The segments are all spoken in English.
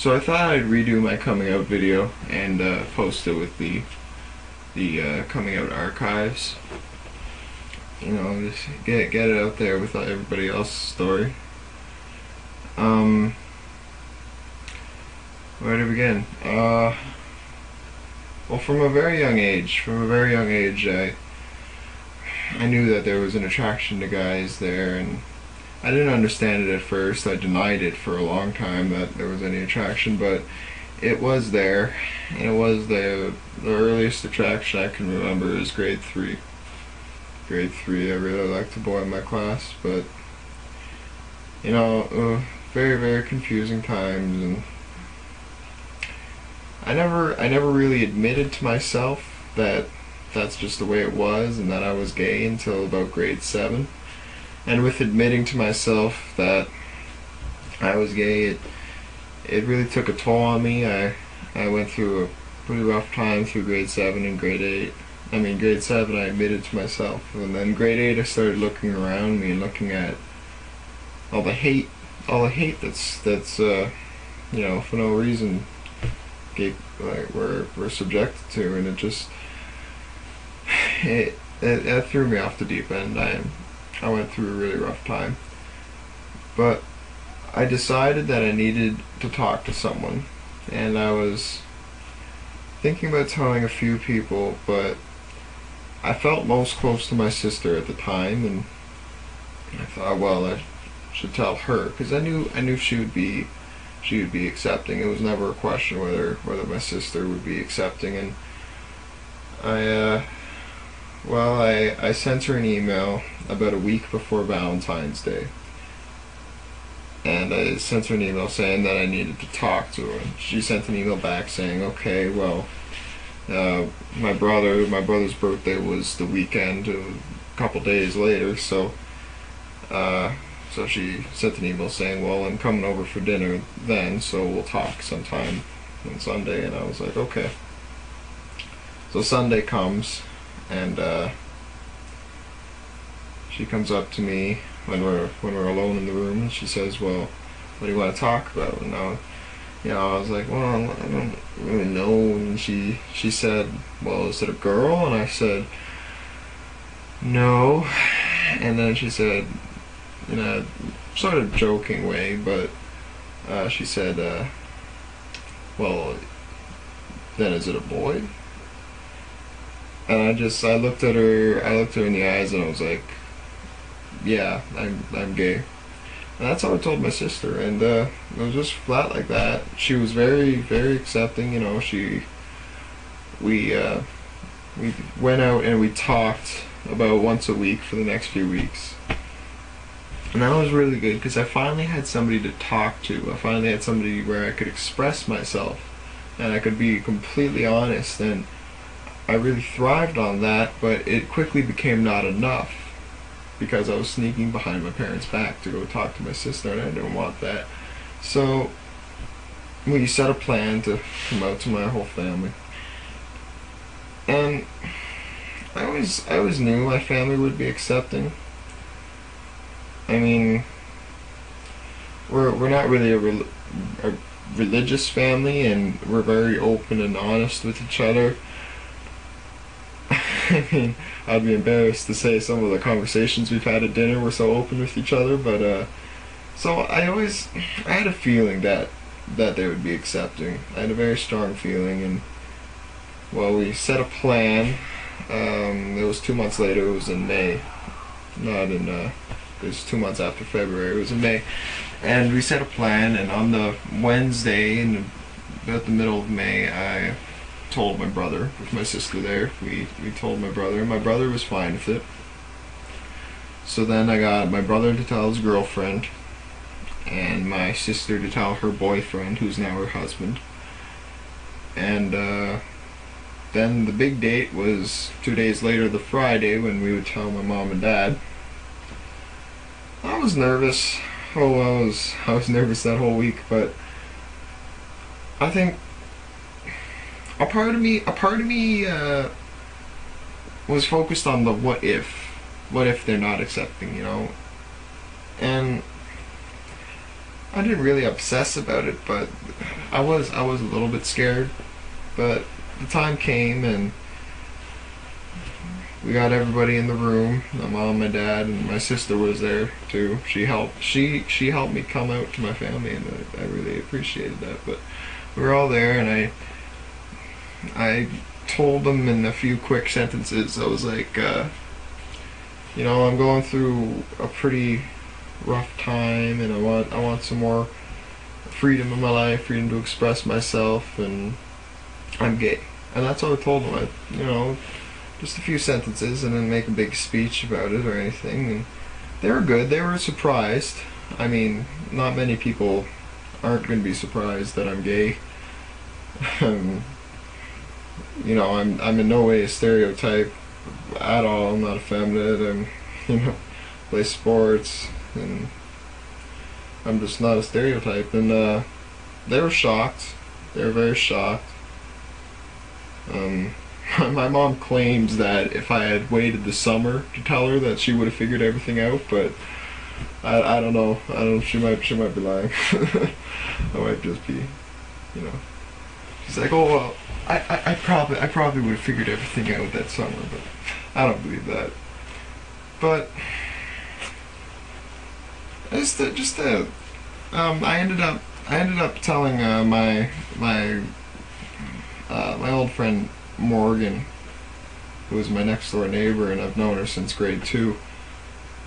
So I thought I'd redo my coming out video and post it with the coming out archives. You know, just get it out there with everybody else's story. Where to begin? Well, from a very young age, I knew that there was an attraction to guys there, and I didn't understand it at first. I denied it for a long time that there was any attraction, but it was there, and it was the earliest attraction I can remember is grade 3. Grade 3, I really liked a boy in my class, but you know, very, very confusing times, and I never really admitted to myself that that's just the way it was and that I was gay until about grade 7. And with admitting to myself that I was gay, it really took a toll on me. I went through a pretty rough time through grade 7 and grade 8. I mean, grade 7 I admitted to myself, and then grade 8 I started looking around me and looking at all the hate that's you know, for no reason we're subjected to, and it threw me off the deep end. I went through a really rough time, but I decided that I needed to talk to someone, and I was thinking about telling a few people, but I felt most close to my sister at the time, and I thought, well, I should tell her, because I knew she would be accepting. It was never a question whether my sister would be accepting, and I sent her an email about a week before Valentine's Day, and I sent her an email saying that I needed to talk to her. She sent an email back saying, okay, well, my brother's birthday was the weekend, a couple days later, so she sent an email saying, well, I'm coming over for dinner then, so we'll talk sometime on Sunday. And I was like, okay. So Sunday comes, and she comes up to me when we're alone in the room, and she says, well, what do you want to talk about? And I was like, well, I don't really know. And she said, well, is it a girl? And I said, no. And then she said, in a sort of joking way, but she said, well, then is it a boy? And I looked at her in the eyes, and I was like, yeah, I'm gay. And that's how I told my sister, and it was just flat like that. She was very, very accepting, you know. We went out and we talked about once a week for the next few weeks. And that was really good, because I finally had somebody to talk to. I finally had somebody where I could express myself, and I could be completely honest, and I really thrived on that, but it quickly became not enough, because I was sneaking behind my parents' back to go talk to my sister, and I didn't want that. So we set a plan to come out to my whole family. And I always knew my family would be accepting. I mean, we're not really a religious family, and we're very open and honest with each other. I mean, I'd be embarrassed to say some of the conversations we've had at dinner were so open with each other, but so I had a feeling that they would be accepting. I had a very strong feeling, and well, we set a plan. It was 2 months later. It was in May, not in it was 2 months after February. It was in May, and we set a plan. And on the Wednesday, in about the middle of May, I told my brother, with my sister there. We told my brother, and my brother was fine with it. So then I got my brother to tell his girlfriend, and my sister to tell her boyfriend, who's now her husband. And then the big date was 2 days later, the Friday, when we would tell my mom and dad. I was nervous. I was nervous that whole week, but I think a part of me was focused on the what if they're not accepting, you know. And I didn't really obsess about it, but I was a little bit scared. But the time came, and we got everybody in the room. My mom, my dad, and my sister was there too. She helped me come out to my family, and I really appreciated that. But we were all there, and I told them in a few quick sentences. I was like, you know, I'm going through a pretty rough time, and I want some more freedom in my life, freedom to express myself, and I'm gay. And that's what I told them. You know, just a few sentences, and didn't make a big speech about it or anything. And they were good. They were surprised. I mean, not many people aren't going to be surprised that I'm gay. You know, I'm in no way a stereotype at all. I'm not effeminate. I'm, you know, play sports, and I'm just not a stereotype. And they were shocked. They were very shocked. My mom claims that if I had waited the summer to tell her, that she would have figured everything out, but I don't know. I don't know. She might be lying. I might just be, you know. She's like, oh well, I probably would have figured everything out that summer, but I don't believe that. But I ended up telling my old friend Morgan, who was my next door neighbor, and I've known her since grade 2.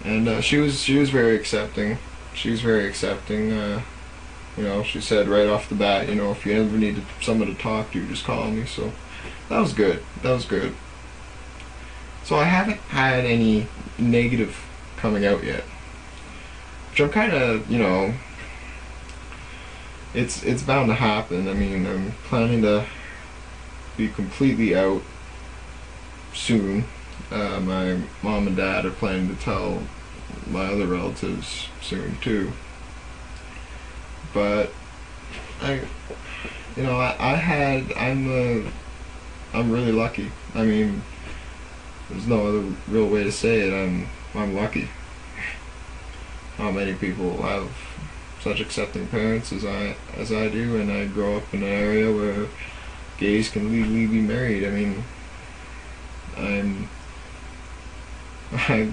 And she was very accepting. She was very accepting. You know, she said right off the bat, you know, if you ever need someone to talk to, just call me. So that was good. That was good. So I haven't had any negative coming out yet, which I'm kind of, you know, it's bound to happen. I mean, I'm planning to be completely out soon. My mom and dad are planning to tell my other relatives soon too. But I'm really lucky. I mean, there's no other real way to say it. I'm lucky. Not many people have such accepting parents as I do, and I grow up in an area where gays can legally be married. I mean, I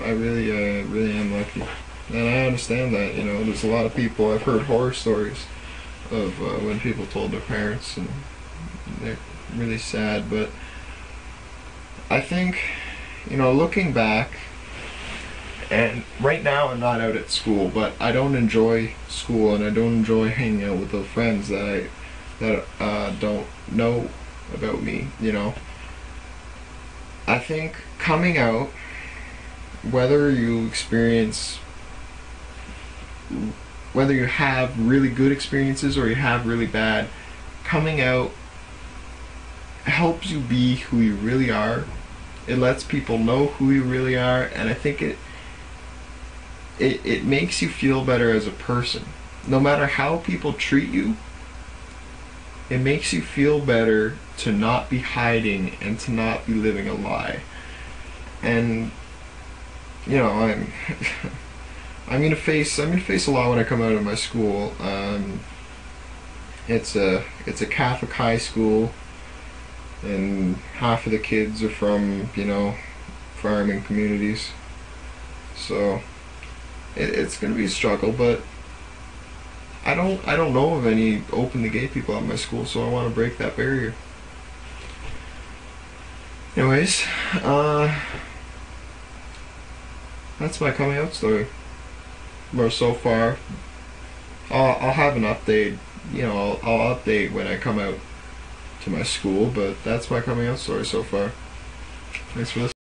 really am lucky, and I understand that. You know, there's a lot of people. I've heard horror stories of when people told their parents, and they're really sad. But I think, you know, looking back, and right now I'm not out at school, but I don't enjoy school, and I don't enjoy hanging out with those friends that don't know about me, you know. I think coming out, whether you have really good experiences or you have really bad, coming out helps you be who you really are. It lets people know who you really are, and I think it makes you feel better as a person. No matter how people treat you, it makes you feel better to not be hiding and to not be living a lie. And you know, I'm gonna face a lot when I come out of my school. It's a Catholic high school, and half of the kids are from, you know, farming communities. So it's gonna be a struggle, but I don't know of any openly gay people at my school, so I want to break that barrier. Anyways, that's my coming out story. Or so far, I'll have an update. You know, I'll update when I come out to my school, but that's my coming out story so far. Thanks for listening.